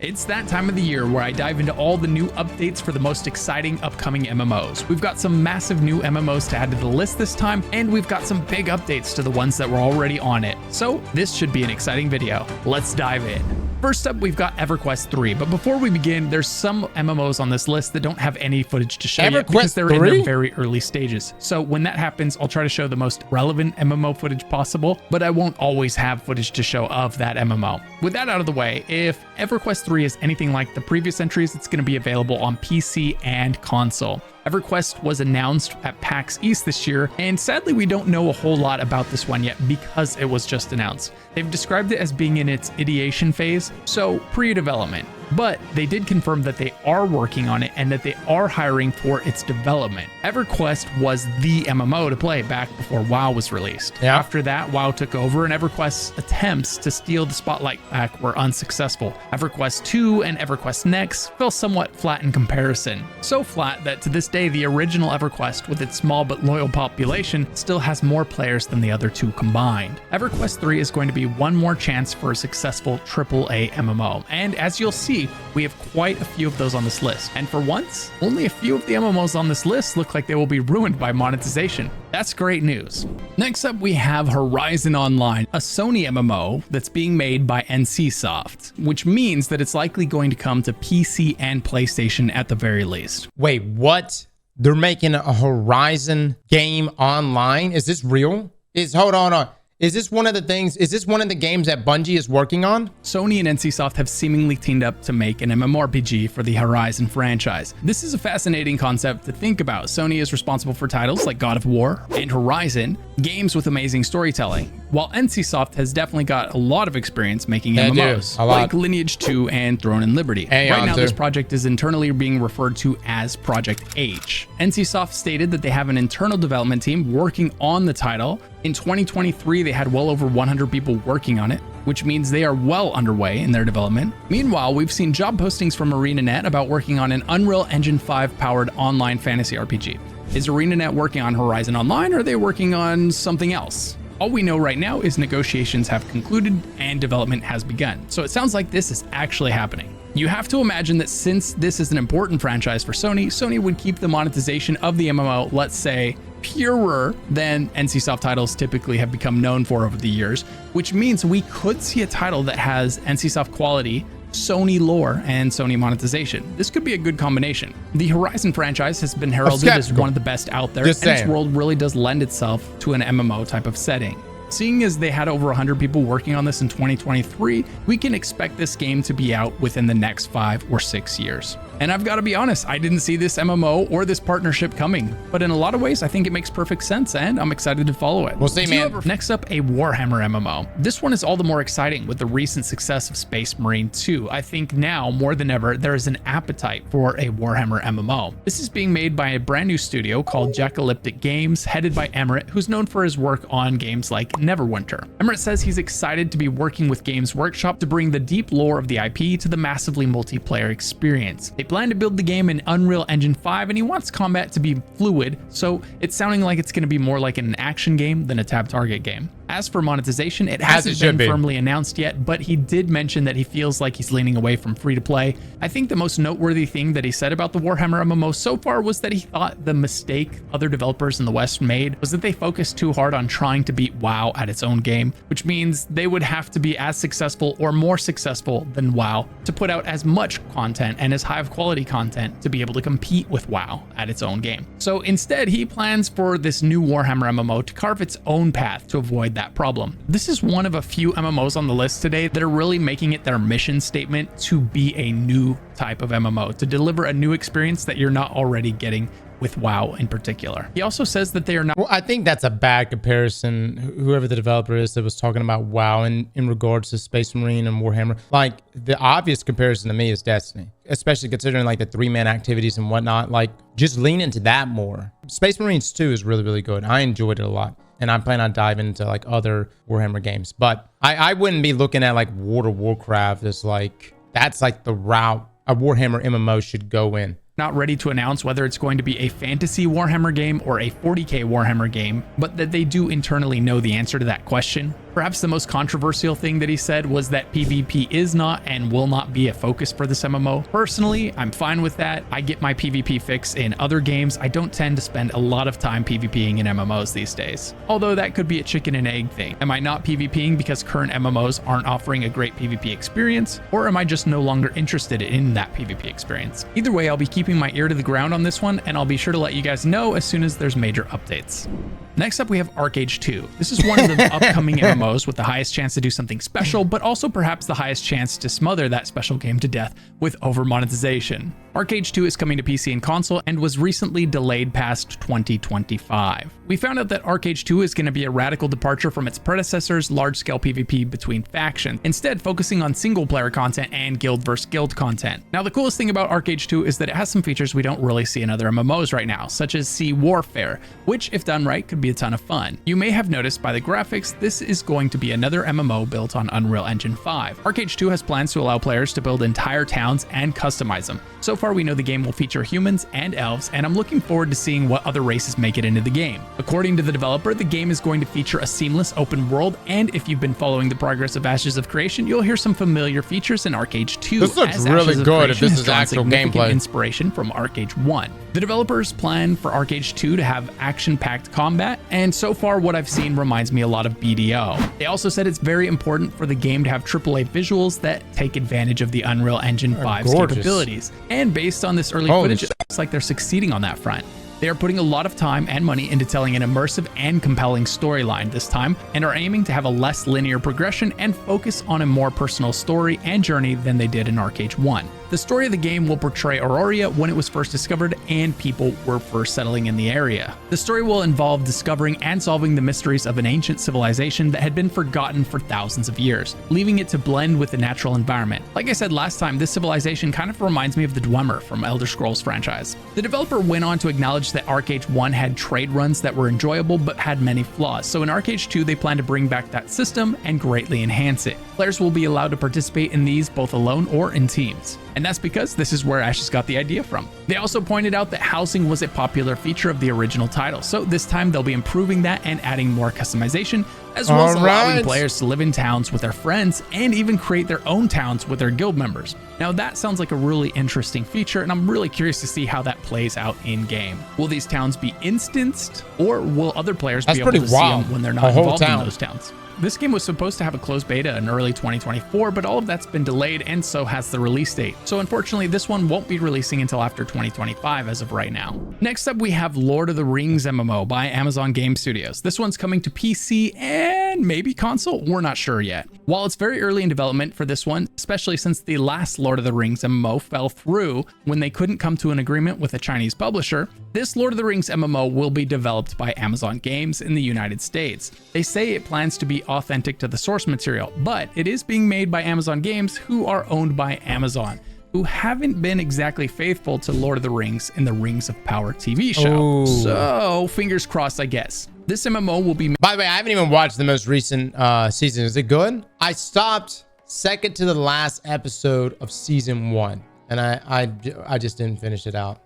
It's that time of the year where I dive into all the new updates for the most exciting upcoming MMOs. We've got some massive new MMOs to add to the list this time, and we've got some big updates to the ones that were already on it. So this should be an exciting video. Let's dive in. First up, we've got Everquest 3, but before we begin, there's some MMOs on this list that don't have any footage to show yet because they're in their very early stages. So when that happens, I'll try to show the most relevant MMO footage possible, but I won't always have footage to show of that MMO. With that out of the way, if Everquest 3 is anything like the previous entries, it's going to be available on PC and console. Everquest was announced at PAX East this year, and sadly we don't know a whole lot about this one yet because it was just announced. They've described it as being in its ideation phase, so pre-development. But they did confirm that they are working on it and that they are hiring for its development. Everquest was the MMO to play back before WoW was released. Yeah. After that, WoW took over and Everquest's attempts to steal the spotlight back were unsuccessful. Everquest 2 and Everquest Next fell somewhat flat in comparison. So flat that to this day, the original Everquest, with its small but loyal population, still has more players than the other two combined. Everquest 3 is going to be one more chance for a successful AAA MMO. And as you'll see, we have quite a few of those on this list. And for once, only a few of the MMOs on this list look like they will be ruined by monetization. That's great news. Next up, we have Horizon Online, a Sony MMO that's being made by NCSoft, which means that it's likely going to come to PC and PlayStation at the very least. Wait, what? They're making a Horizon game online? Is this real? Hold on. Is this one of the games that Bungie is working on? Sony and NCSoft have seemingly teamed up to make an MMOrpg for the Horizon franchise. This is a fascinating concept to think about. Sony is responsible for titles like God of War and Horizon, games with amazing storytelling, while NCSoft has definitely got a lot of experience making MMOs, like Lineage 2 and Throne and Liberty. Right now, this project is internally being referred to as Project H. NCSoft stated that they have an internal development team working on the title. In 2023, they had well over 100 people working on it, which means they are well underway in their development. Meanwhile, we've seen job postings from ArenaNet about working on an Unreal Engine 5 powered online fantasy RPG. Is ArenaNet working on Horizon Online, or are they working on something else? All we know right now is negotiations have concluded and development has begun. So it sounds like this is actually happening. You have to imagine that since this is an important franchise for Sony, Sony would keep the monetization of the MMO, let's say, purer than NCSoft titles typically have become known for over the years, which means we could see a title that has NCSoft quality, Sony lore, and Sony monetization. This could be a good combination. The Horizon franchise has been heralded as one of the best out there, and its world really does lend itself to an MMO type of setting. Seeing as they had over 100 people working on this in 2023, we can expect this game to be out within the next 5 or 6 years. And I've got to be honest, I didn't see this MMO or this partnership coming, but in a lot of ways, I think it makes perfect sense, and I'm excited to follow it. We'll see, man. Next up, a Warhammer MMO. This one is all the more exciting with the recent success of Space Marine 2. I think now, more than ever, there is an appetite for a Warhammer MMO. This is being made by a brand new studio called Jackalyptic Games, headed by Emmerich, who's known for his work on games like Neverwinter. Emmerich says he's excited to be working with Games Workshop to bring the deep lore of the IP to the massively multiplayer experience. They plan to build the game in Unreal Engine 5, and he wants combat to be fluid, so it's sounding like it's going to be more like an action game than a tab target game. As for monetization, it hasn't been firmly announced yet, but he did mention that he feels like he's leaning away from free-to-play. I think the most noteworthy thing that he said about the Warhammer MMO so far was that he thought the mistake other developers in the West made was that they focused too hard on trying to beat WoW at its own game, which means they would have to be as successful or more successful than WoW to put out as much content and as high of quality content to be able to compete with WoW at its own game. So instead, he plans for this new Warhammer MMO to carve its own path to avoid that problem. This is one of a few MMOs on the list today that are really making it their mission statement to be a new type of MMO, to deliver a new experience that you're not already getting with WoW in particular. He also says that they are not... Well, I think that's a bad comparison, whoever the developer is that was talking about WoW in regards to Space Marine and Warhammer. Like, the obvious comparison to me is Destiny, especially considering like the 3-man activities and whatnot. Like, just lean into that more. Space Marines 2 is really, really good. I enjoyed it a lot, and I plan on diving into like other Warhammer games. But I wouldn't be looking at like World of Warcraft as like, that's like the route a Warhammer MMO should go in. Not ready to announce whether it's going to be a fantasy Warhammer game or a 40k Warhammer game, but that they do internally know the answer to that question. Perhaps the most controversial thing that he said was that PvP is not and will not be a focus for this MMO. Personally, I'm fine with that. I get my PvP fix in other games. I don't tend to spend a lot of time PvPing in MMOs these days. Although that could be a chicken and egg thing. Am I not PvPing because current MMOs aren't offering a great PvP experience? Or am I just no longer interested in that PvP experience? Either way, I'll be keeping my ear to the ground on this one, and I'll be sure to let you guys know as soon as there's major updates. Next up, we have Archeage 2. This is one of the upcoming MMOs with the highest chance to do something special, but also perhaps the highest chance to smother that special game to death with over-monetization. Archeage 2 is coming to PC and console and was recently delayed past 2025. We found out that Archeage 2 is going to be a radical departure from its predecessor's large-scale PvP between factions, instead focusing on single-player content and guild versus guild content. Now, the coolest thing about Archeage 2 is that it has some features we don't really see in other MMOs right now, such as Sea Warfare, which, if done right, could be a ton of fun. You may have noticed by the graphics, this is going to be another MMO built on Unreal Engine 5. Archeage 2 has plans to allow players to build entire towns and customize them. So far, we know the game will feature humans and elves, and I'm looking forward to seeing what other races make it into the game. According to the developer, the game is going to feature a seamless open world, and if you've been following the progress of Ashes of Creation, you'll hear some familiar features in Archeage 2. This looks really good if this is actual gameplay. Inspiration from Archeage 1. The developers plan for Archeage 2 to have action-packed combat, and so far what I've seen reminds me a lot of BDO. They also said it's very important for the game to have AAA visuals that take advantage of the Unreal Engine 5's capabilities. And based on this early footage, it looks like they're succeeding on that front. They are putting a lot of time and money into telling an immersive and compelling storyline this time, and are aiming to have a less linear progression and focus on a more personal story and journey than they did in Archeage 1. The story of the game will portray Aurora when it was first discovered and people were first settling in the area. The story will involve discovering and solving the mysteries of an ancient civilization that had been forgotten for thousands of years, leaving it to blend with the natural environment. Like I said last time, this civilization kind of reminds me of the Dwemer from Elder Scrolls franchise. The developer went on to acknowledge that Archeage 1 had trade runs that were enjoyable but had many flaws, so in Archeage 2 they plan to bring back that system and greatly enhance it. Players will be allowed to participate in these both alone or in teams. And that's because this is where Ashes got the idea from. They also pointed out that housing was a popular feature of the original title, so this time they'll be improving that and adding more customization, as well as allowing players to live in towns with their friends and even create their own towns with their guild members. Now that sounds like a really interesting feature, and I'm really curious to see how that plays out in game. Will these towns be instanced, or will other players be able to see them when they're not involved in those towns? This game was supposed to have a closed beta in early 2024, but all of that's been delayed, and so has the release date. So unfortunately, this one won't be releasing until after 2025 as of right now. Next up, we have Lord of the Rings MMO by Amazon Game Studios. This one's coming to PC and maybe console, we're not sure yet. While it's very early in development for this one, especially since the last Lord of the Rings MMO fell through when they couldn't come to an agreement with a Chinese publisher, this Lord of the Rings MMO will be developed by Amazon Games in the United States. They say it plans to be authentic to the source material, but it is being made by Amazon Games, who are owned by Amazon, who haven't been exactly faithful to Lord of the Rings in the Rings of Power TV show. Ooh. So fingers crossed, I guess. This MMO will be... By the way, I haven't even watched the most recent season. Is it good? I stopped second to the last episode of season 1, and I just didn't finish it out.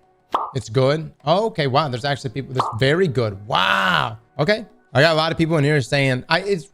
It's good? Oh, okay. Wow. There's actually people that's very good. Wow. Okay. I got a lot of people in here saying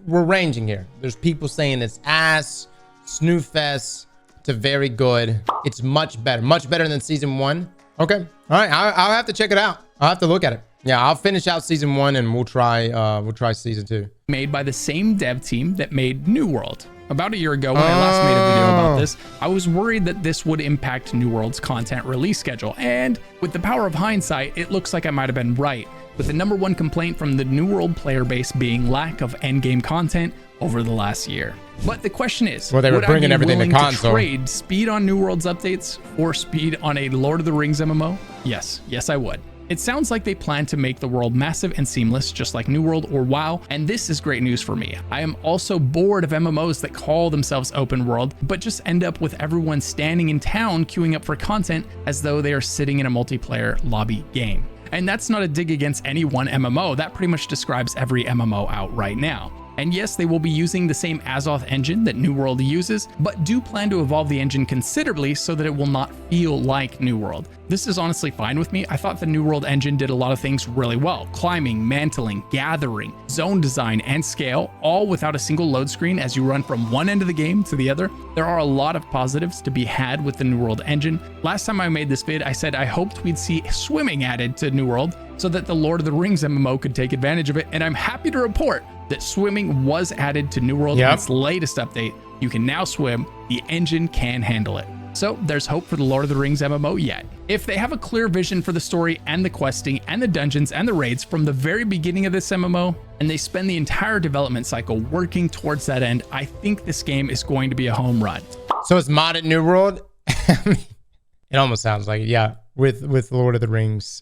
we're ranging here. There's people saying it's ass, snoofest to very good. It's much better than season 1. Okay. All right. I'll have to check it out. I'll have to look at it. Yeah, I'll finish out season 1 and we'll try season 2. Made by the same dev team that made New World. About a year ago, when I last made a video about this, I was worried that this would impact New World's content release schedule, and with the power of hindsight, it looks like I might have been right, with the #1 complaint from the New World player base being lack of endgame content over the last year. But the question is, well, they were bringing everything to console. To trade speed on New World's updates for speed on a Lord of the Rings MMO? Yes, I would. It sounds like they plan to make the world massive and seamless, just like New World or WoW, and this is great news for me. I am also bored of MMOs that call themselves open world, but just end up with everyone standing in town queuing up for content as though they are sitting in a multiplayer lobby game. And that's not a dig against any one MMO, that pretty much describes every MMO out right now. And yes, they will be using the same Azoth engine that New World uses, but do plan to evolve the engine considerably so that it will not feel like New World. This is honestly fine with me. I thought the New World engine did a lot of things really well. Climbing, mantling, gathering, zone design, and scale, all without a single load screen as you run from one end of the game to the other. There are a lot of positives to be had with the New World engine. Last time I made this vid, I said I hoped we'd see swimming added to New World so that the Lord of the Rings MMO could take advantage of it, and I'm happy to report that swimming was added to New World in its latest update. You can now swim. The engine can handle it. So there's hope for the Lord of the Rings MMO yet. If they have a clear vision for the story and the questing and the dungeons and the raids from the very beginning of this MMO, and they spend the entire development cycle working towards that end, I think this game is going to be a home run. So it's modded New World? It almost sounds like it, yeah. With Lord of the Rings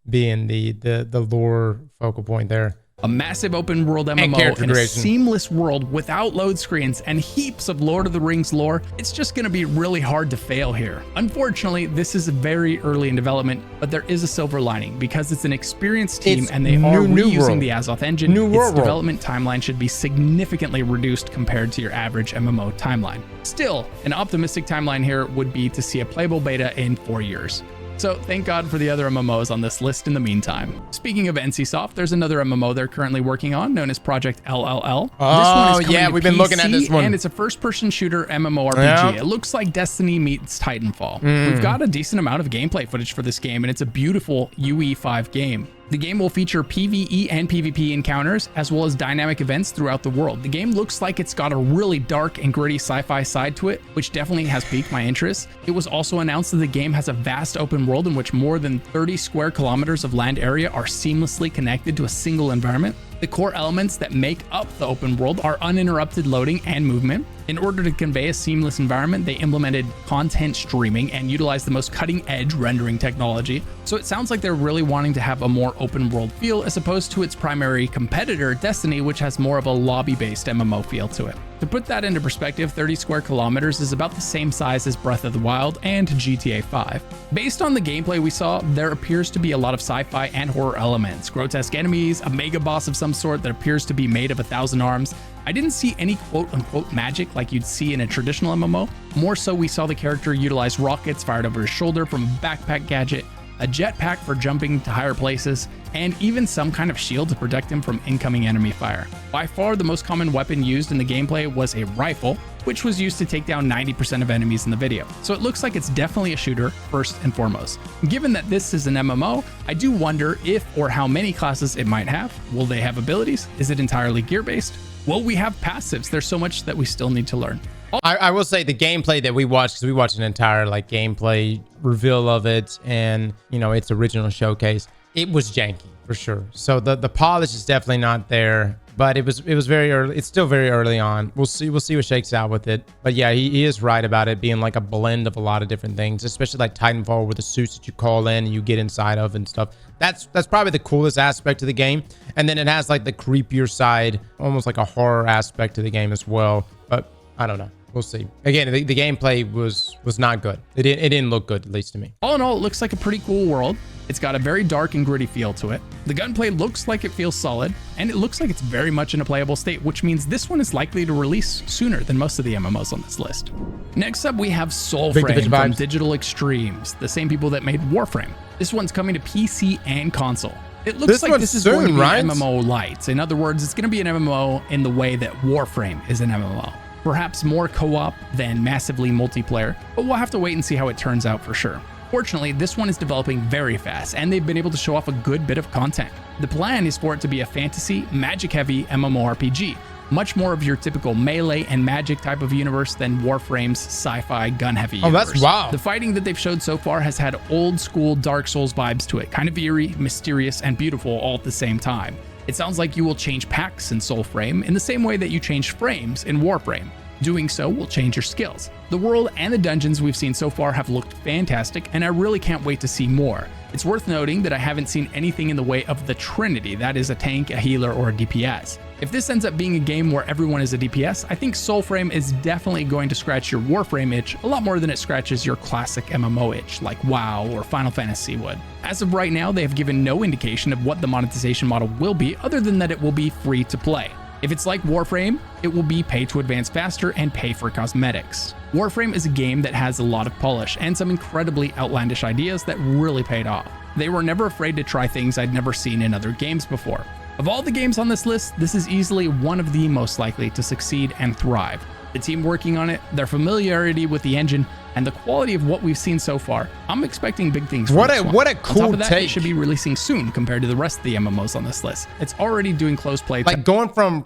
being the lore focal point there. A massive open world MMO in a seamless world without load screens and heaps of Lord of the Rings lore. It's just going to be really hard to fail here. Unfortunately, this is very early in development, but there is a silver lining because it's an experienced team and they are reusing the Azoth engine. Its development timeline should be significantly reduced compared to your average MMO timeline. Still, an optimistic timeline here would be to see a playable beta in 4 years. So thank God for the other MMOs on this list in the meantime. Speaking of NCSoft, there's another MMO they're currently working on known as Project LLL. Oh, yeah, we've been looking at this one. And it's a first-person shooter MMORPG. Yeah. It looks like Destiny meets Titanfall. We've got a decent amount of gameplay footage for this game, and it's a beautiful UE5 game. The game will feature PvE and PvP encounters, as well as dynamic events throughout the world. The game looks like it's got a really dark and gritty sci-fi side to it, which definitely has piqued my interest. It was also announced that the game has a vast open world in which more than 30 square kilometers of land area are seamlessly connected to a single environment. The core elements that make up the open world are uninterrupted loading and movement. In order to convey a seamless environment, they implemented content streaming and utilized the most cutting-edge rendering technology. So it sounds like they're really wanting to have a more open world feel as opposed to its primary competitor, Destiny, which has more of a lobby-based MMO feel to it. To put that into perspective, 30 square kilometers is about the same size as Breath of the Wild and GTA 5. Based on the gameplay we saw, there appears to be a lot of sci-fi and horror elements, grotesque enemies, a mega boss of some sort that appears to be made of 1,000 arms. I didn't see any quote-unquote magic like you'd see in a traditional MMO. More so, we saw the character utilize rockets fired over his shoulder from a backpack gadget, a jetpack for jumping to higher places, and even some kind of shield to protect him from incoming enemy fire. By far, the most common weapon used in the gameplay was a rifle, which was used to take down 90% of enemies in the video. So it looks like it's definitely a shooter first and foremost. Given that this is an MMO, I do wonder if or how many classes it might have. Will they have abilities? Is it entirely gear-based? Will we have passives? There's so much that we still need to learn. I will say the gameplay that we watched, because we watched an entire gameplay reveal of it and its original showcase, it was janky for sure. So the polish is definitely not there, but it was very early. It's still very early on. We'll see what shakes out with it. But yeah, he is right about it being like a blend of a lot of different things, especially like Titanfall with the suits that you call in and you get inside of and stuff. That's probably the coolest aspect of the game. And then it has like the creepier side, almost like a horror aspect to the game as well. But I don't know. We'll see. Again, the gameplay was not good. It didn't look good, at least to me. All in all, it looks like a pretty cool world. It's got a very dark and gritty feel to it. The gunplay looks like it feels solid, and it looks like it's very much in a playable state, which means this one is likely to release sooner than most of the MMOs on this list. Next up, we have Soulframe from Digital Extremes, the same people that made Warframe. This one's coming to PC and console. It looks like this is going to be an MMO light. In other words, it's going to be an MMO in the way that Warframe is an MMO. Perhaps more co-op than massively multiplayer, but we'll have to wait and see how it turns out for sure. Fortunately, this one is developing very fast, and they've been able to show off a good bit of content. The plan is for it to be a fantasy, magic-heavy MMORPG, much more of your typical melee and magic type of universe than Warframe's sci-fi gun-heavy universe. Oh, that's wow. The fighting that they've showed so far has had old-school Dark Souls vibes to it, kind of eerie, mysterious, and beautiful all at the same time. It sounds like you will change packs in Soulframe in the same way that you change frames in Warframe. Doing so will change your skills. The world and the dungeons we've seen so far have looked fantastic, and I really can't wait to see more. It's worth noting that I haven't seen anything in the way of the Trinity, that is a tank, a healer, or a DPS. If this ends up being a game where everyone is a DPS, I think Soulframe is definitely going to scratch your Warframe itch a lot more than it scratches your classic MMO itch, like WoW or Final Fantasy would. As of right now, they have given no indication of what the monetization model will be, other than that it will be free to play. If it's like Warframe, it will be pay to advance faster and pay for cosmetics. Warframe is a game that has a lot of polish and some incredibly outlandish ideas that really paid off. They were never afraid to try things I'd never seen in other games before. Of all the games on this list, this is easily one of the most likely to succeed and thrive. The team working on it, their familiarity with the engine, and the quality of what we've seen so far, I'm expecting big things from this one. What a cool on top of that, take. It should be releasing soon compared to the rest of the MMOs on this list. It's already doing close play. Like going from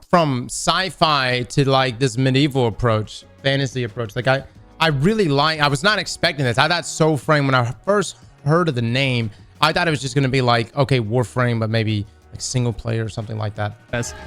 sci-fi to like this medieval approach, fantasy approach. Like I really like, I was not expecting this. I thought Soulframe, when I first heard of the name, I thought it was just going to be like, okay, Warframe, but maybe like single player or something like that.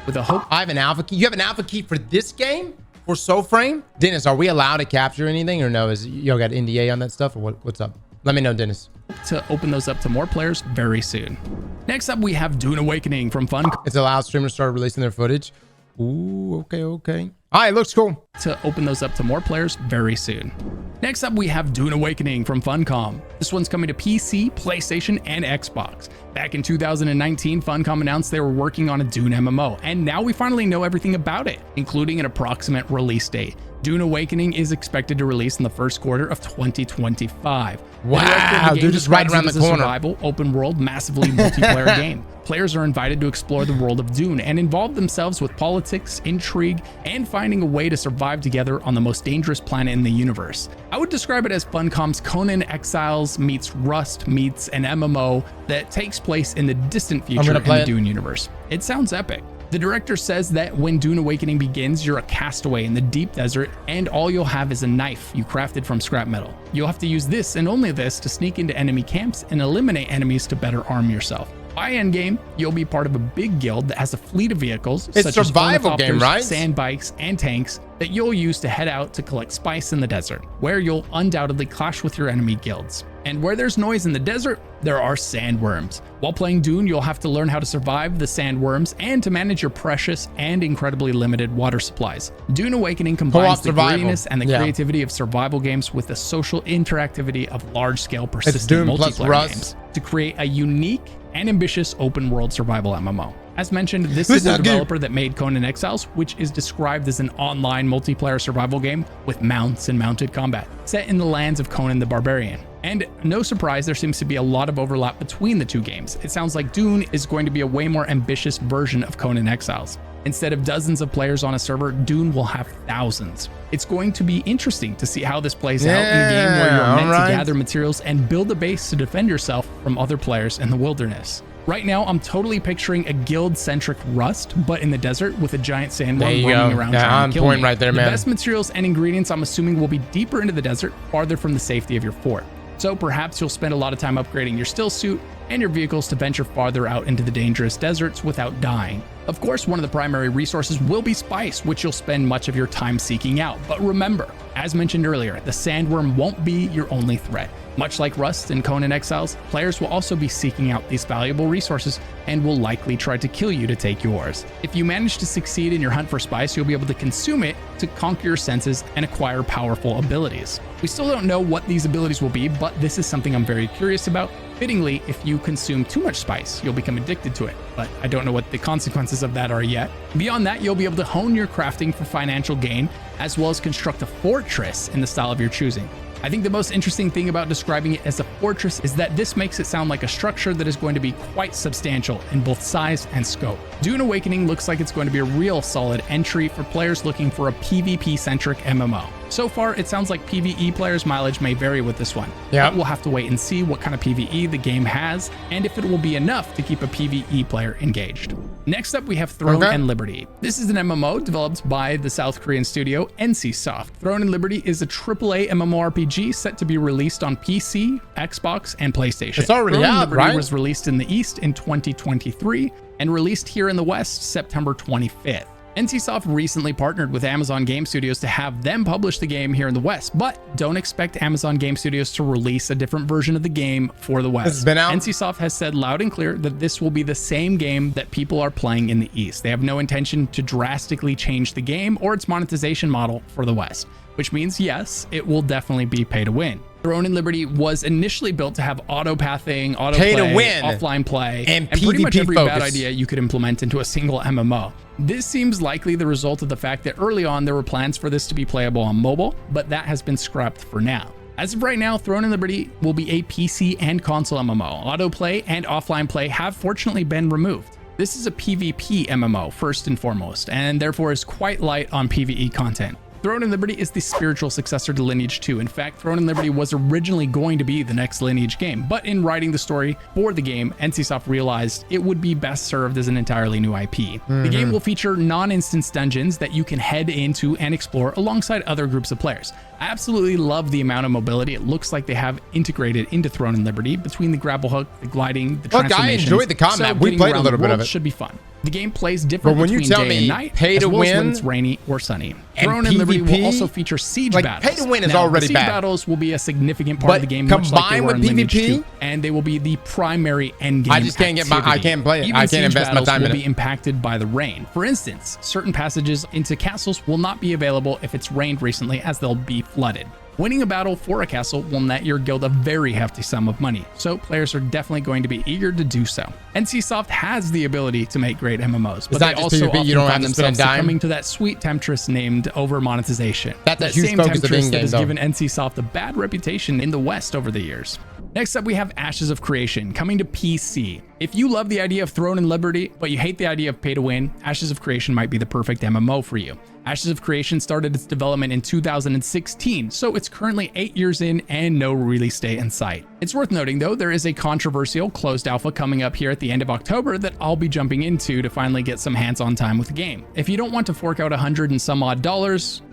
With a hope. I have an alpha key. You have an alpha key for this game? For Soulframe? Dennis, are we allowed to capture anything or no? Is y'all got NDA on that stuff or what's up? Let me know, Dennis. To open those up to more players very soon. Next up, we have Dune Awakening from Fun. It's allowed streamers to start releasing their footage. Ooh, okay. All right, looks cool. To open those up to more players very soon. Next up, we have Dune Awakening from Funcom. This one's coming to PC, PlayStation, and Xbox. Back in 2019, Funcom announced they were working on a Dune MMO, and now we finally know everything about it, including an approximate release date. Dune Awakening is expected to release in the first quarter of 2025. Wow, dude, just right around the corner. A survival, open world, massively multiplayer game. Players are invited to explore the world of Dune and involve themselves with politics, intrigue, and finding a way to survive together on the most dangerous planet in the universe. I would describe it as Funcom's Conan Exiles meets Rust meets an MMO that takes place in the distant future in the Dune universe. It sounds epic. The director says that when Dune Awakening begins, you're a castaway in the deep desert, and all you'll have is a knife you crafted from scrap metal. You'll have to use this and only this to sneak into enemy camps and eliminate enemies to better arm yourself. By endgame, you'll be part of a big guild that has a fleet of vehicles, such as survival game, right? Sand bikes, and tanks that you'll use to head out to collect spice in the desert, where you'll undoubtedly clash with your enemy guilds. And where there's noise in the desert, there are sandworms. While playing Dune, you'll have to learn how to survive the sandworms and to manage your precious and incredibly limited water supplies. Dune Awakening combines the grittiness and the creativity of survival games with the social interactivity of large-scale persistent multiplayer games to create a unique and ambitious open-world survival MMO. As mentioned, this is the developer that made Conan Exiles, which is described as an online multiplayer survival game with mounts and mounted combat, set in the lands of Conan the Barbarian. And no surprise, there seems to be a lot of overlap between the two games. It sounds like Dune is going to be a way more ambitious version of Conan Exiles. Instead of dozens of players on a server, Dune will have thousands. It's going to be interesting to see how this plays out in a game where you're meant to gather materials and build a base to defend yourself from other players in the wilderness. Right now, I'm totally picturing a guild-centric Rust, but in the desert with a giant sandworm roaming around trying to kill me. Right there, man. The best materials and ingredients, I'm assuming, will be deeper into the desert, farther from the safety of your fort. So perhaps you'll spend a lot of time upgrading your still suit and your vehicles to venture farther out into the dangerous deserts without dying. Of course, one of the primary resources will be spice, which you'll spend much of your time seeking out. But remember, as mentioned earlier, the sandworm won't be your only threat. Much like Rust and Conan Exiles, players will also be seeking out these valuable resources and will likely try to kill you to take yours. If you manage to succeed in your hunt for spice, you'll be able to consume it to conquer your senses and acquire powerful abilities. We still don't know what these abilities will be, but this is something I'm very curious about. Fittingly, if you consume too much spice, you'll become addicted to it, but I don't know what the consequences of that are yet. Beyond that, you'll be able to hone your crafting for financial gain, as well as construct a fortress in the style of your choosing. I think the most interesting thing about describing it as a fortress is that this makes it sound like a structure that is going to be quite substantial in both size and scope. Dune Awakening looks like it's going to be a real solid entry for players looking for a PvP-centric MMO. So far, it sounds like PvE players' mileage may vary with this one. But we'll have to wait and see what kind of PvE the game has, and if it will be enough to keep a PvE player engaged. Next up, we have Throne and Liberty. This is an MMO developed by the South Korean studio NCSoft. Throne and Liberty is a AAA MMORPG set to be released on PC, Xbox, and PlayStation. It's already out, right? Liberty was released in the East in 2023 and released here in the West September 25th. NCSoft recently partnered with Amazon Game Studios to have them publish the game here in the West, but don't expect Amazon Game Studios to release a different version of the game for the West. It's been out. NCSoft has said loud and clear that this will be the same game that people are playing in the East. They have no intention to drastically change the game or its monetization model for the West, which means yes, it will definitely be pay to win. Throne and Liberty was initially built to have auto-pathing, Pay to auto-play, win, offline play, and pretty much PvP every focus. bad idea you could implement into a single MMO. This seems likely the result of the fact that early on there were plans for this to be playable on mobile, but that has been scrapped for now. As of right now, Throne and Liberty will be a PC and console MMO. Autoplay and offline play have fortunately been removed. This is a PvP MMO first and foremost, and therefore is quite light on PvE content. Throne and Liberty is the spiritual successor to Lineage 2. In fact, Throne and Liberty was originally going to be the next Lineage game, but in writing the story for the game, NCSoft realized it would be best served as an entirely new IP. The game will feature non-instance dungeons that you can head into and explore alongside other groups of players. I absolutely love the amount of mobility it looks like they have integrated into Throne and Liberty between the grapple hook, the gliding, the transformations. I enjoyed the combat. We getting played a around little the bit of world it. should be fun. The game plays different But when you between tell day me and night, pay as to well as when win it's rainy or sunny. and Throne and Liberty will PvP, also feature siege like, battles. pay to win is Now, already the siege bad. battles will be a significant part But of the game, much like they combined were in with Lineage PvP, 2, and they will be the primary end game. I just can't get I can't play it. Even I can't siege invest my battles time will in be it. impacted by the rain. For instance, certain passages into castles will not be available if it's rained recently, as they'll be flooded. Winning a battle for a castle will net your guild a very hefty sum of money, so players are definitely going to be eager to do so. NCSoft has the ability to make great MMOs, but that they just also PvP? often You don't find have to spend a themselves dime? succumbing to that sweet temptress named over monetization. That's a that huge same focus of temptress in-game, that has though. given NCSoft a bad reputation in the West over the years. Next up, we have Ashes of Creation coming to PC. If you love the idea of Throne and Liberty, but you hate the idea of pay to win, Ashes of Creation might be the perfect MMO for you. Ashes of Creation started its development in 2016, so it's currently 8 years in and no release date in sight. It's worth noting though, there is a controversial closed alpha coming up here at the end of October that I'll be jumping into to finally get some hands-on time with the game. If you don't want to fork out $100 and some odd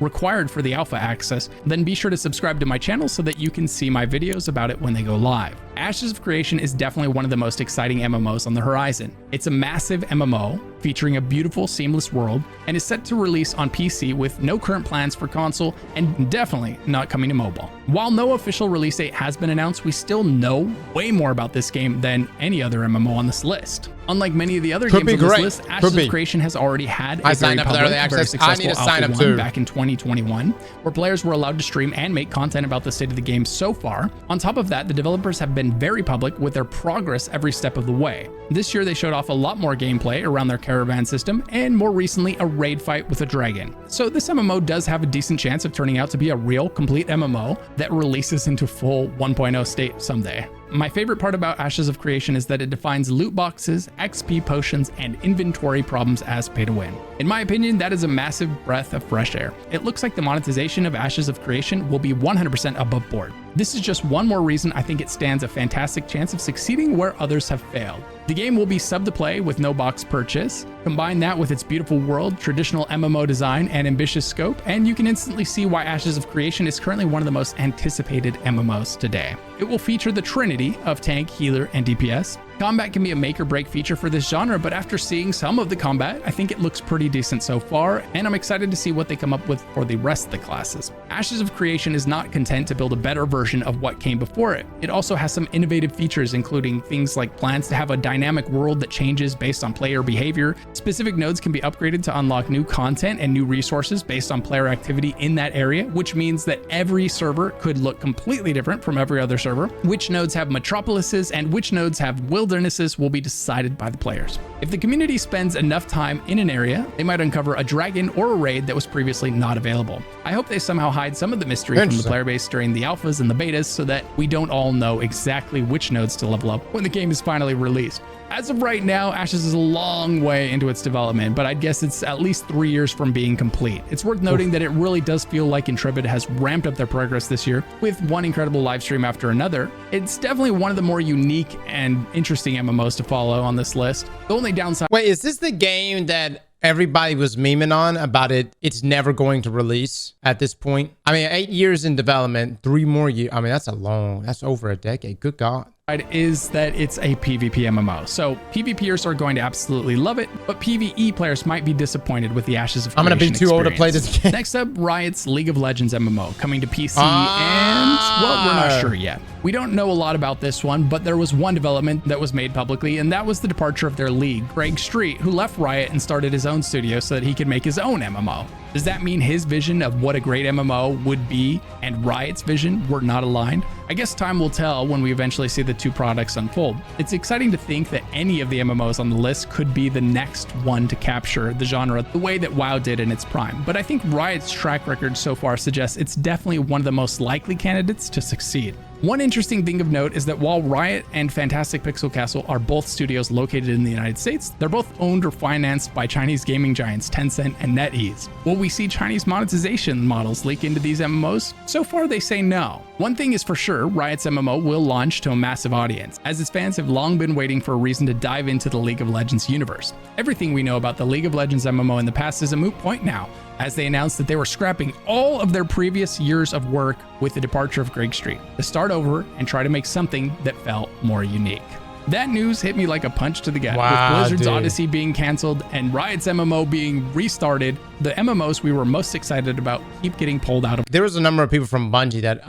required for the alpha access, then be sure to subscribe to my channel so that you can see my videos about it when they go live. Ashes of Creation is definitely one of the most exciting MMOs on the horizon. It's a massive MMO featuring a beautiful, seamless world and is set to release on PC with no current plans for console and definitely not coming to mobile. While no official release date has been announced, we still know way more about this game than any other MMO on this list. Unlike many of the other games on this list, Ashes of Creation has already had a very public, very successful Alpha 1 back in 2021, where players were allowed to stream and make content about the state of the game so far. On top of that, the developers have been very public with their progress every step of the way. This year, they showed off a lot more gameplay around their caravan system, and more recently, a raid fight with a dragon. So this MMO does have a decent chance of turning out to be a real, complete MMO that releases into full 1.0 state someday. My favorite part about Ashes of Creation is that it defines loot boxes, XP potions, and inventory problems as pay to win. In my opinion, that is a massive breath of fresh air. It looks like the monetization of Ashes of Creation will be 100% above board. This is just one more reason I think it stands a fantastic chance of succeeding where others have failed. The game will be sub to play with no box purchase. Combine that with its beautiful world, traditional MMO design, and ambitious scope, and you can instantly see why Ashes of Creation is currently one of the most anticipated MMOs today. It will feature the trinity of tank, healer, and DPS. Combat can be a make or break feature for this genre, but after seeing some of the combat, I think it looks pretty decent so far, and I'm excited to see what they come up with for the rest of the classes. Ashes of Creation is not content to build a better version of what came before it. It also has some innovative features, including things like plans to have a dynamic world that changes based on player behavior. Specific nodes can be upgraded to unlock new content and new resources based on player activity in that area, which means that every server could look completely different from every other server. Which nodes have metropolises and which nodes have wildernesses will be decided by the players. If the community spends enough time in an area, they might uncover a dragon or a raid that was previously not available. I hope they somehow hide some of the mystery from the player base during the alphas and the betas so that we don't all know exactly which nodes to level up when the game is finally released. As of right now, Ashes is a long way into its development, but I'd guess it's at least 3 years from being complete. It's worth noting that it really does feel like Intrepid has ramped up their progress this year with one incredible live stream after another. It's definitely one of the more unique and interesting MMOs to follow on this list. The only downside— Wait, is this the game that everybody was memeing on about it's never going to release at this point? I mean, 8 years in development, 3 more years. I mean, that's over a decade. Good God. is that it's a PvP MMO. So PvPers are going to absolutely love it, but PvE players might be disappointed with the Ashes of Creation. I'm going to be too old to play this game. Next up, Riot's League of Legends MMO coming to PC and, well, we're not sure yet. We don't know a lot about this one, but there was one development that was made publicly, and that was the departure of their lead, Greg Street, who left Riot and started his own studio so that he could make his own MMO. Does that mean his vision of what a great MMO would be and Riot's vision were not aligned? I guess time will tell when we eventually see the two products unfold. It's exciting to think that any of the MMOs on the list could be the next one to capture the genre the way that WoW did in its prime. But I think Riot's track record so far suggests it's definitely one of the most likely candidates to succeed. One interesting thing of note is that while Riot and Fantastic Pixel Castle are both studios located in the United States, they're both owned or financed by Chinese gaming giants Tencent and NetEase. Will we see Chinese monetization models leak into these MMOs? So far they say no. One thing is for sure, Riot's MMO will launch to a massive audience, as its fans have long been waiting for a reason to dive into the League of Legends universe. Everything we know about the League of Legends MMO in the past is a moot point now, as they announced that they were scrapping all of their previous years of work with the departure of Greg Street to start over and try to make something that felt more unique. That news hit me like a punch to the gut. Wow, with Blizzard's dude. Odyssey being canceled and Riot's MMO being restarted, the MMOs we were most excited about keep getting pulled out of. There was a number of people from Bungie that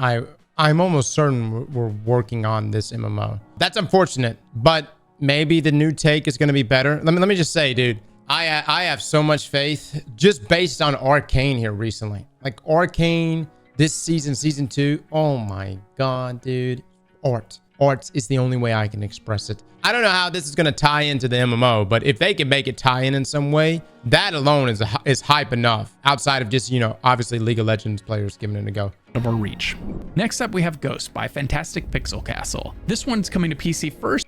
I'm almost certain were working on this MMO. That's unfortunate, but maybe the new take is going to be better. Let me just say, dude, I have so much faith just based on Arcane here recently. Like Arcane, this season 2. Oh my God, dude. Art is the only way I can express it. I don't know how this is going to tie into the MMO, but if they can make it tie in some way, that alone is hype enough outside of just, obviously League of Legends players giving it a go. Of our reach. Next up, we have Ghost by Fantastic Pixel Castle. This one's coming to PC first.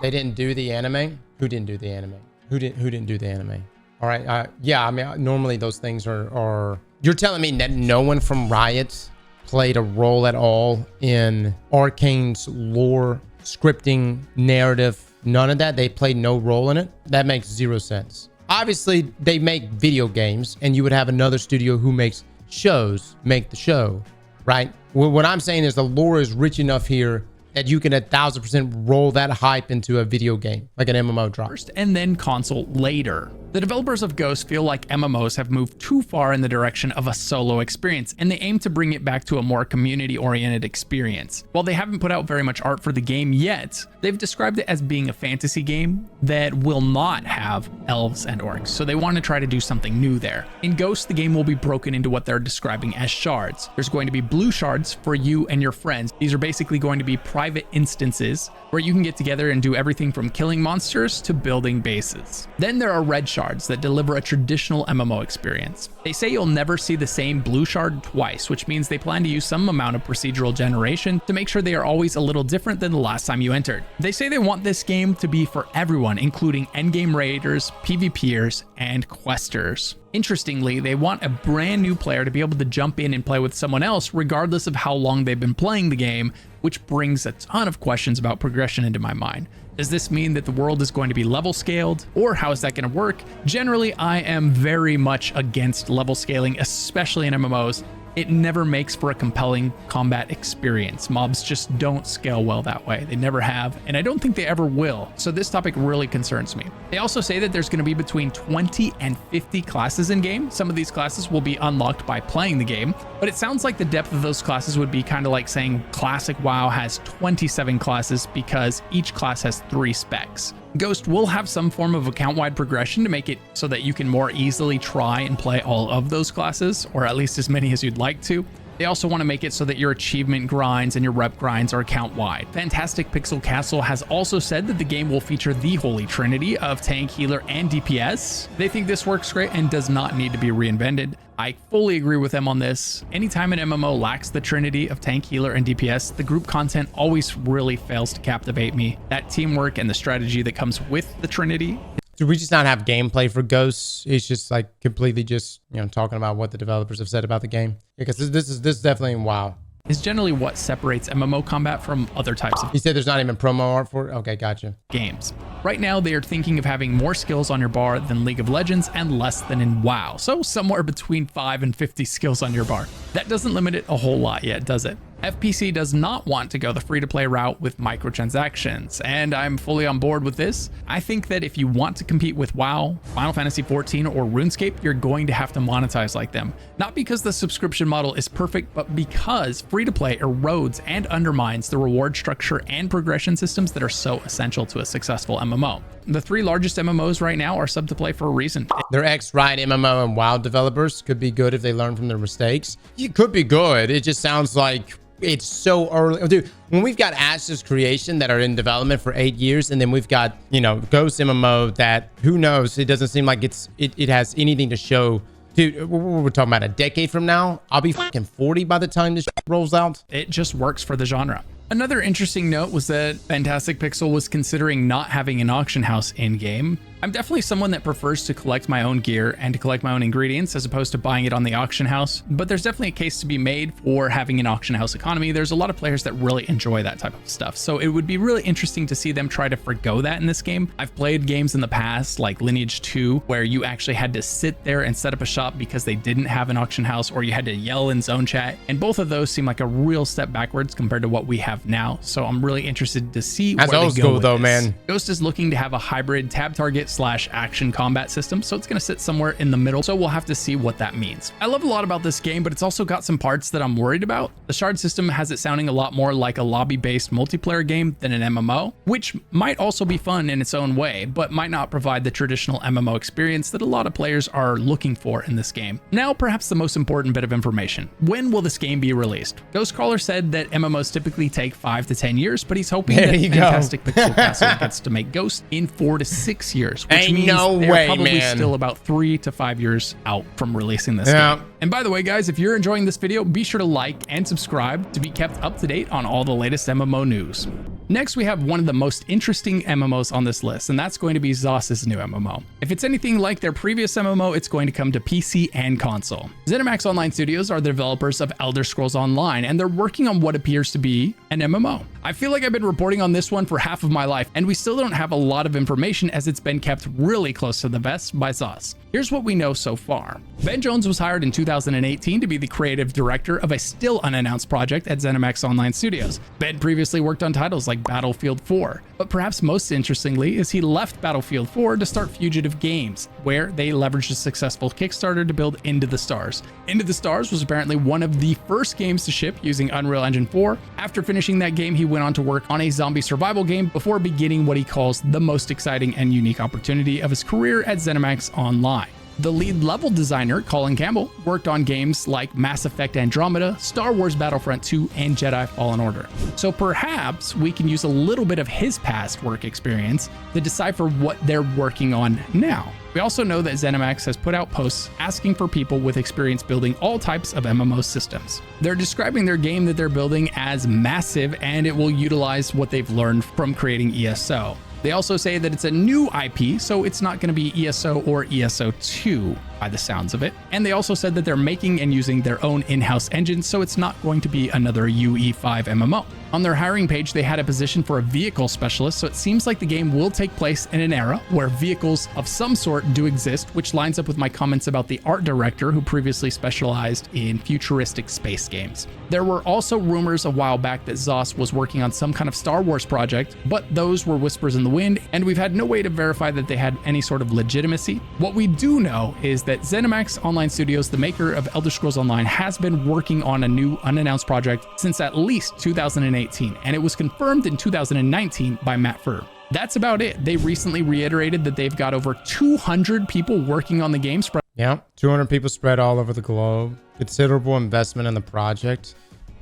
They didn't do the anime? Who didn't do the anime? Who didn't do the anime? All right. Yeah, I mean, normally those things are... You're telling me that no one from Riot played a role at all in Arcane's lore, scripting, narrative, none of that? They played no role in it? That makes zero sense. Obviously, they make video games, and you would have another studio who makes shows make the show, right? What I'm saying is the lore is rich enough here that you can 1,000% roll that hype into a video game, like an MMO drop. First and then console later. The developers of Ghost feel like MMOs have moved too far in the direction of a solo experience, and they aim to bring it back to a more community-oriented experience. While they haven't put out very much art for the game yet, they've described it as being a fantasy game that will not have elves and orcs, so they want to try to do something new there. In Ghost, the game will be broken into what they're describing as shards. There's going to be blue shards for you and your friends. These are basically going to be private instances where you can get together and do everything from killing monsters to building bases. Then there are red shards that deliver a traditional MMO experience. They say you'll never see the same blue shard twice, which means they plan to use some amount of procedural generation to make sure they are always a little different than the last time you entered. They say they want this game to be for everyone, including endgame raiders, PvPers, and questers. Interestingly, they want a brand new player to be able to jump in and play with someone else regardless of how long they've been playing the game, which brings a ton of questions about progression into my mind. Does this mean that the world is going to be level scaled, or how is that going to work? Generally, I am very much against level scaling, especially in MMOs. It never makes for a compelling combat experience. Mobs just don't scale well that way. They never have, and I don't think they ever will. So this topic really concerns me. They also say that there's going to be between 20 and 50 classes in game. Some of these classes will be unlocked by playing the game, but it sounds like the depth of those classes would be kind of like saying classic WoW has 27 classes because each class has 3 specs. Ghost will have some form of account-wide progression to make it so that you can more easily try and play all of those classes, or at least as many as you'd like to. They also want to make it so that your achievement grinds and your rep grinds are account-wide. Fantastic Pixel Castle has also said that the game will feature the holy trinity of tank, healer, and DPS. They think this works great and does not need to be reinvented. I fully agree with them on this. Anytime an MMO lacks the trinity of tank, healer, and DPS, the group content always really fails to captivate me. That teamwork and the strategy that comes with the trinity. Do we just not have gameplay for Ghosts? It's just like completely just, talking about what the developers have said about the game. Because this is definitely WoW. Is generally what separates MMO combat from other types of You said there's not even promo art for it? Okay, gotcha. games. Right now, they are thinking of having more skills on your bar than League of Legends and less than in WoW. So somewhere between 5 and 50 skills on your bar. That doesn't limit it a whole lot yet, does it? FPC does not want to go the free-to-play route with microtransactions, and I'm fully on board with this. I think that if you want to compete with WoW, Final Fantasy XIV, or RuneScape, you're going to have to monetize like them. Not because the subscription model is perfect, but because free-to-play erodes and undermines the reward structure and progression systems that are so essential to a successful MMO. MMO. The 3 largest MMOs right now are sub to play for a reason. Their X-Ride MMO and WoW developers could be good if they learn from their mistakes. It could be good. It just sounds like it's so early. Dude, when we've got Ash's Creation that are in development for 8 years, and then we've got, you know, Ghost MMO that, who knows, it doesn't seem like it has anything to show. Dude, we're talking about a decade from now. I'll be fucking 40 by the time this rolls out. It just works for the genre. Another interesting note was that Fantastic Pixel was considering not having an auction house in-game. I'm definitely someone that prefers to collect my own gear and to collect my own ingredients as opposed to buying it on the auction house, but there's definitely a case to be made for having an auction house economy. There's a lot of players that really enjoy that type of stuff, so it would be really interesting to see them try to forgo that in this game. I've played games in the past like Lineage 2 where you actually had to sit there and set up a shop because they didn't have an auction house, or you had to yell in zone chat, and both of those seem like a real step backwards compared to what we have now. So I'm really interested to see That's where old they go school with though, this. man. Ghost is looking to have a hybrid tab target / action combat system, so it's going to sit somewhere in the middle, so we'll have to see what that means. I love a lot about this game, but it's also got some parts that I'm worried about. The shard system has it sounding a lot more like a lobby-based multiplayer game than an MMO, which might also be fun in its own way, but might not provide the traditional MMO experience that a lot of players are looking for in this game. Now, perhaps the most important bit of information. When will this game be released? Ghostcrawler said that MMOs typically take 5 to 10 years, but he's hoping that Fantastic Pixel Castle gets to make Ghost in 4 to 6 years, which means they're probably still about 3 to 5 years out from releasing this game. And by the way, guys, if you're enjoying this video, be sure to like and subscribe to be kept up to date on all the latest MMO news. Next, we have one of the most interesting MMOs on this list, and that's going to be ZOS's new MMO. If it's anything like their previous MMO, it's going to come to PC and console. ZeniMax Online Studios are the developers of Elder Scrolls Online, and they're working on what appears to be an MMO. I feel like I've been reporting on this one for half of my life, and we still don't have a lot of information as it's been kept really close to the vest by ZOS. Here's what we know so far. Ben Jones was hired in 2018 to be the creative director of a still unannounced project at ZeniMax Online Studios. Ben previously worked on titles like Battlefield 4, but perhaps most interestingly is he left Battlefield 4 to start Fugitive Games, where they leveraged a successful Kickstarter to build Into the Stars. Into the Stars was apparently one of the first games to ship using Unreal Engine 4. After finishing that game, he went on to work on a zombie survival game before beginning what he calls the most exciting and unique opportunity of his career at ZeniMax Online. The lead level designer, Colin Campbell, worked on games like Mass Effect Andromeda, Star Wars Battlefront 2, and Jedi Fallen Order. So perhaps we can use a little bit of his past work experience to decipher what they're working on now. We also know that ZeniMax has put out posts asking for people with experience building all types of MMO systems. They're describing their game that they're building as massive, and it will utilize what they've learned from creating ESO. They also say that it's a new IP, so it's not going to be ESO or ESO 2 by the sounds of it. And they also said that they're making and using their own in-house engine, so it's not going to be another UE5 MMO. On their hiring page, they had a position for a vehicle specialist, so it seems like the game will take place in an era where vehicles of some sort do exist, which lines up with my comments about the art director who previously specialized in futuristic space games. There were also rumors a while back that ZOS was working on some kind of Star Wars project, but those were whispers in the wind, and we've had no way to verify that they had any sort of legitimacy. What we do know is that ZeniMax Online Studios, the maker of Elder Scrolls Online, has been working on a new unannounced project since at least 2018, and it was confirmed in 2019 by Matt Furr. That's about it. They recently reiterated that they've got over 200 people working on the game. Yeah, 200 people spread all over the globe. Considerable investment in the project.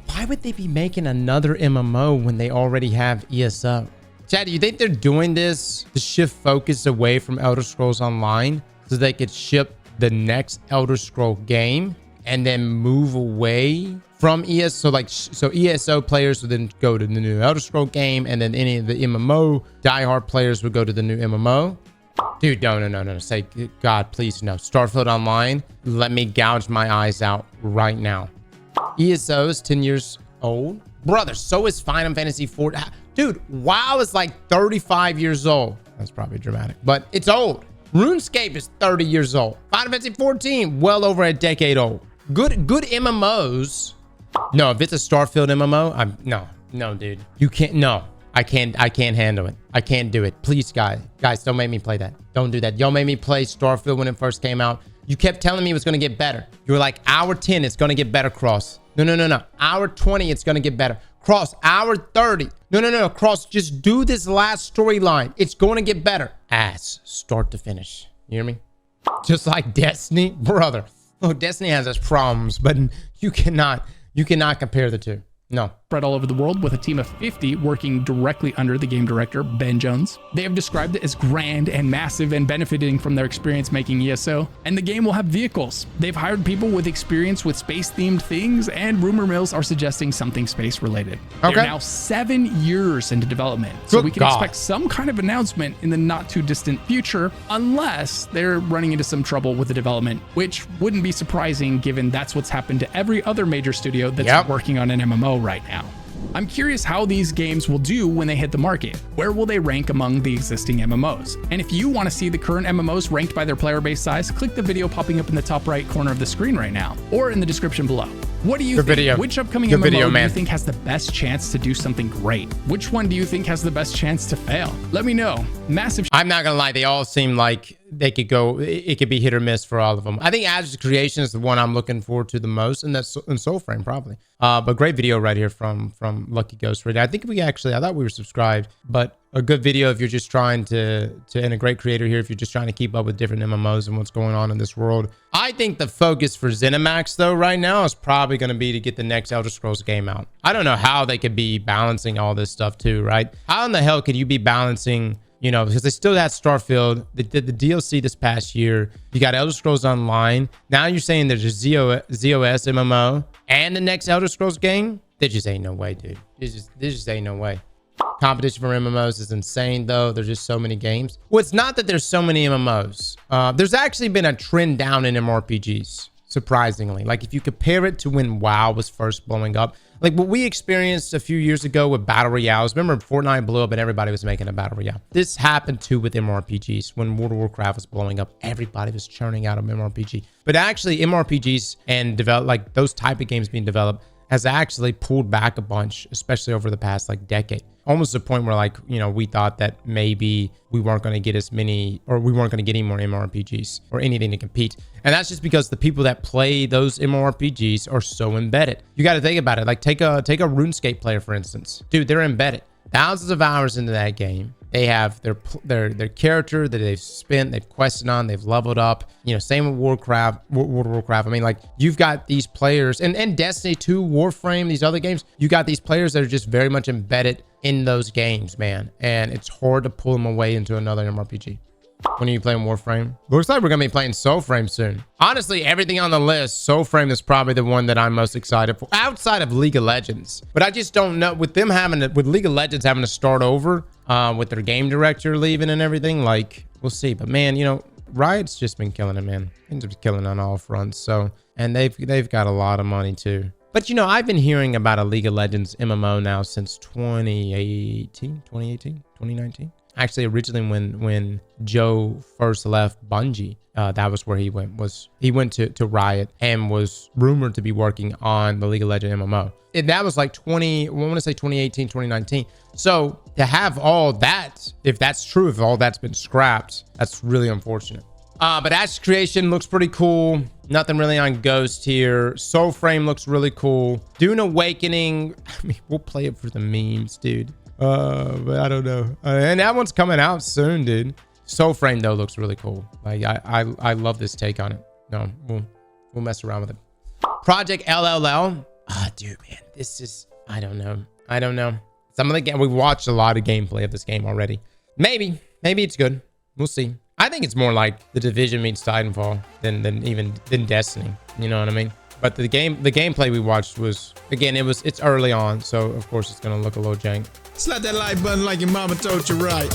Why would they be making another MMO when they already have ESO? Chad, do you think they're doing this to shift focus away from Elder Scrolls Online so they could ship the next Elder Scroll game and then move away from ESO? So ESO players would then go to the new Elder Scroll game, and then any of the MMO diehard players would go to the new MMO. Dude, no. Say, God, please, no. Starfield Online, let me gouge my eyes out right now. ESO is 10 years old. Brother, so is Final Fantasy XIV. Dude, WoW is like 35 years old. That's probably dramatic, but it's old. RuneScape is 30 years old. Final Fantasy XIV, well over a decade old. Good MMOs. No, if it's a Starfield MMO, no, dude. You can't, no. I can't handle it. I can't do it. Please, guys, don't make me play that. Don't do that. Y'all made me play Starfield when it first came out. You kept telling me it was going to get better. You were like, hour 10, it's going to get better, Cross. No. Hour 20, it's going to get better. Cross hour 30. No. Cross, just do this last storyline. It's going to get better. Ass, start to finish. You hear me? Just like Destiny, brother. Look, Destiny has its problems, but you cannot compare the two. No. Spread all over the world with a team of 50 working directly under the game director, Ben Jones. They have described it as grand and massive and benefiting from their experience making ESO. And the game will have vehicles. They've hired people with experience with space-themed things, and rumor mills are suggesting something space-related. Okay. They're now 7 years into development, so we can expect some kind of announcement in the not-too-distant future, unless they're running into some trouble with the development, which wouldn't be surprising given that's what's happened to every other major studio that's working on an MMO right now. I'm curious how these games will do when they hit the market. Where will they rank among the existing MMOs? And if you want to see the current MMOs ranked by their player base size, click the video popping up in the top right corner of the screen right now, or in the description below. What do you think? Which upcoming MMO do you think has the best chance to do something great? Which one do you think has the best chance to fail? Let me know. Massive. I'm not gonna lie, they all seem like they could go, it could be hit or miss for all of them. I think Aztecross Creation is the one I'm looking forward to the most, and that's in Soulframe probably. But great video right here from Lucky Ghost right. I think I thought we were subscribed, but a good video if you're just trying to and a great creator here if you're just trying to keep up with different MMOs and what's going on in this world. I think the focus for ZeniMax though right now is probably going to be to get the next Elder Scrolls game out. I don't know how they could be balancing all this stuff too, right? How in the hell could you be balancing, you know, because they still had Starfield. They did the DLC this past year. You got Elder Scrolls Online. Now you're saying there's a ZOS MMO and the next Elder Scrolls game? There just ain't no way, dude. There just ain't no way. Competition for MMOs is insane, though. There's just so many games. Well, it's not that there's so many MMOs. There's actually been a trend down in MMORPGs, surprisingly. Like, if you compare it to when WoW was first blowing up, like what we experienced a few years ago with Battle Royales. Remember, Fortnite blew up and everybody was making a Battle Royale. This happened, too, with MMORPGs. When World of Warcraft was blowing up, everybody was churning out a MMORPG. But actually, MMORPGs and like those type of games being developed has actually pulled back a bunch, especially over the past like decade. Almost to the point where, like, you know, we thought that maybe we weren't going to get as many, or we weren't going to get any more MMORPGs or anything to compete. And that's just because the people that play those MMORPGs are so embedded. You got to think about it. Like, take a RuneScape player, for instance. Dude, they're embedded. Thousands of hours into that game. They have their character that they've spent, they've quested on, they've leveled up. You know, same with World of Warcraft. I mean, like, you've got these players, and Destiny 2, Warframe, these other games, you got these players that are just very much embedded in those games, man. And it's hard to pull them away into another MMORPG. When are you playing Warframe? Looks like we're going to be playing Soulframe soon. Honestly, everything on the list, Soulframe is probably the one that I'm most excited for, outside of League of Legends. But I just don't know, with them with League of Legends having to start over, with their game director leaving and everything, like, we'll see. But man, you know, Riot's just been killing it, man. Things are killing on all fronts. So, and they've got a lot of money too. But, you know, I've been hearing about a League of Legends MMO now since 2019. Actually, originally when Joe first left Bungie, that was where he went. He went to Riot and was rumored to be working on the League of Legends MMO. And that was like I want to say 2018, 2019. So to have all that, if that's true, if all that's been scrapped, that's really unfortunate. But Aztecross Creation looks pretty cool. Nothing really on Ghost here. Soulframe looks really cool. Dune Awakening, I mean, we'll play it for the memes, dude. But I don't know. And that one's coming out soon, dude. Soulframe though looks really cool. Like I love this take on it. No, we'll mess around with it. Project LLL. Dude, man, this is, I don't know. Some of the game, we've watched a lot of gameplay of this game already. Maybe it's good. We'll see. I think it's more like The Division meets Titanfall than Destiny. You know what I mean? But the gameplay we watched was, again, it's early on, so of course it's gonna look a little jank. Slap that like button like your mama told you right.